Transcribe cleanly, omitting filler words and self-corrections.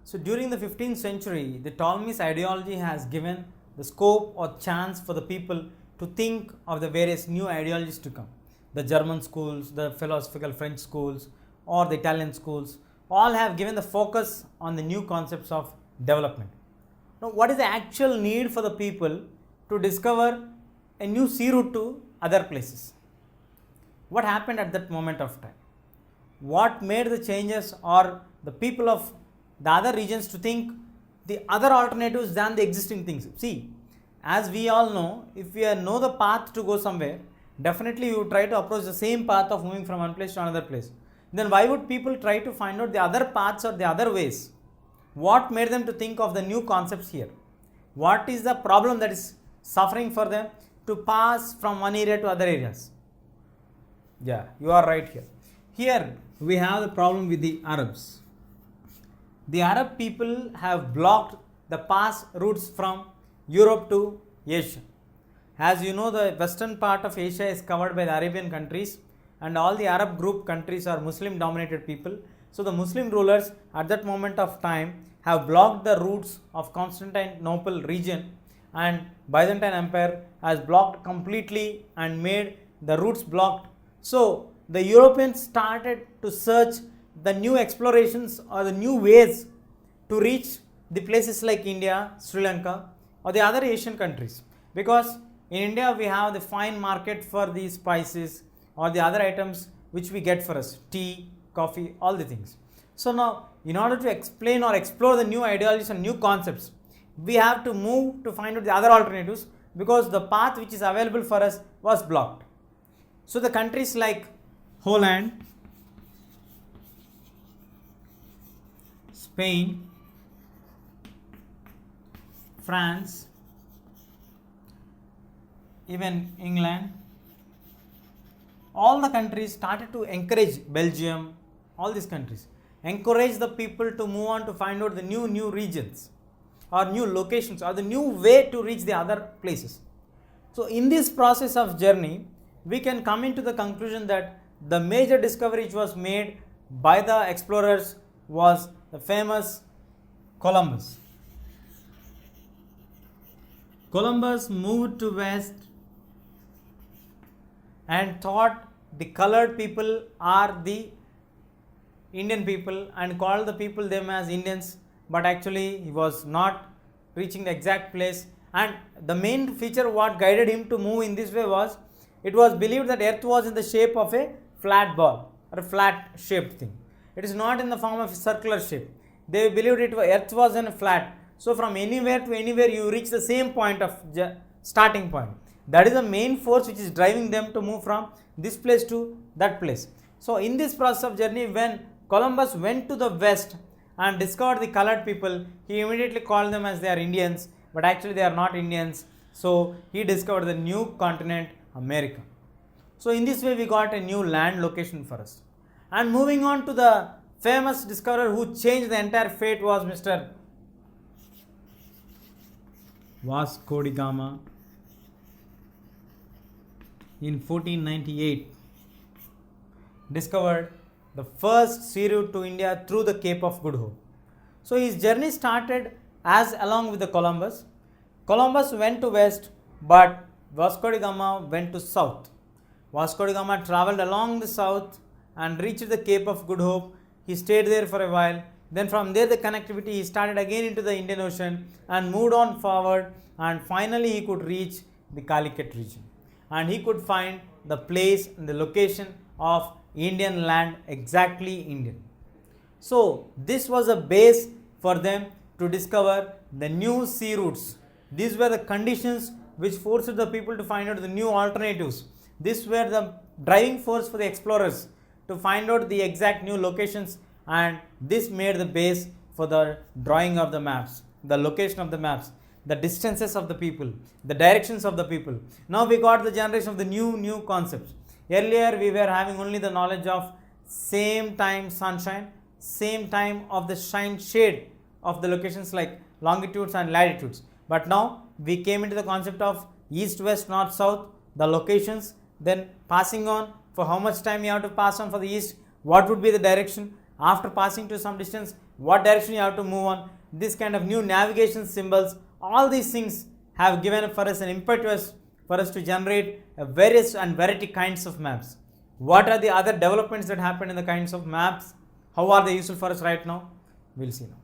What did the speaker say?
So during the 15th century, the Ptolemy's ideology has given the scope or chance for the people to think of the various new ideologies to come. The German schools, the philosophical French schools, or the Italian schools, all have given the focus on the new concepts of development. Now, what is the actual need for the people to discover a new sea route to other places? What happened at that moment of time? What made the changes or the people of the other regions to think the other alternatives than the existing things? See, as we all know, if we know the path to go somewhere, definitely you try to approach the same path of moving from one place to another place. Then why would people try to find out the other paths or the other ways? What made them to think of the new concepts here? What is the problem that is suffering for them to pass from one area to other areas? Yeah, you are right here. Here we have the problem with the Arabs. The Arab people have blocked the pass routes from Europe to Asia. As you know, the western part of Asia is covered by the Arabian countries, and all the Arab group countries are Muslim dominated people. So the Muslim rulers at that moment of time have blocked the routes of Constantinople region, and Byzantine Empire has blocked completely and made the routes blocked. So the Europeans started to search the new explorations or the new ways to reach the places like India, Sri Lanka, or the other Asian countries, because in India we have the fine market for these spices or the other items which we get for us, tea, coffee, all the things. So now, in order to explain or explore the new ideologies and new concepts, we have to move to find out the other alternatives, because the path which is available for us was blocked. So the countries like Holland, Spain, France, even England, all the countries started to encourage, Belgium, all these countries, encourage the people to move on to find out the new regions or new locations or the new way to reach the other places. So in this process of journey, we can come into the conclusion that the major discovery which was made by the explorers was the famous Columbus. Columbus moved to west and thought the colored people are the Indian people and called the people them as Indians, but actually he was not reaching the exact place. And the main feature what guided him to move in this way was, it was believed that earth was in the shape of a flat ball or a flat shaped thing. It is not in the form of a circular shape. They believed earth was in a flat. So from anywhere to anywhere you reach the same point of starting point. That is the main force which is driving them to move from this place to that place. So in this process of journey, when Columbus went to the west and discovered the colored people, he immediately called them as they are Indians, but actually they are not Indians. So he discovered the new continent, America. So in this way we got a new land location for us. And moving on to the famous discoverer who changed the entire fate was Mr. Vasco da Gama in 1498 discovered the first sea route to India through the Cape of Good Hope. So his journey started as along with the Columbus. Columbus went to west, but Vasco da Gama went to south. Vasco da Gama travelled along the south and reached the Cape of Good Hope. He stayed there for a while. Then from there the connectivity, he started again into the Indian Ocean and moved on forward, and finally he could reach the Calicut region. And he could find the place and the location of Indian land, exactly Indian. So this was a base for them to discover the new sea routes. These were the conditions which forced the people to find out the new alternatives. These were the driving force for the explorers to find out the exact new locations, and this made the base for the drawing of the maps, the location of the maps, the distances of the people, the directions of the people. Now we got the generation of the new concepts. Earlier we were having only the knowledge of same time sunshine, same time of the shade of the locations like longitudes and latitudes. But now we came into the concept of east, west, north, south, the locations, then passing on for how much time you have to pass on for the east, what would be the direction. After passing to some distance, what direction you have to move on, this kind of new navigation symbols, all these things have given for us an impetus for us to generate a various and variety kinds of maps. What are the other developments that happen in the kinds of maps? How are they useful for us right now? We'll see now.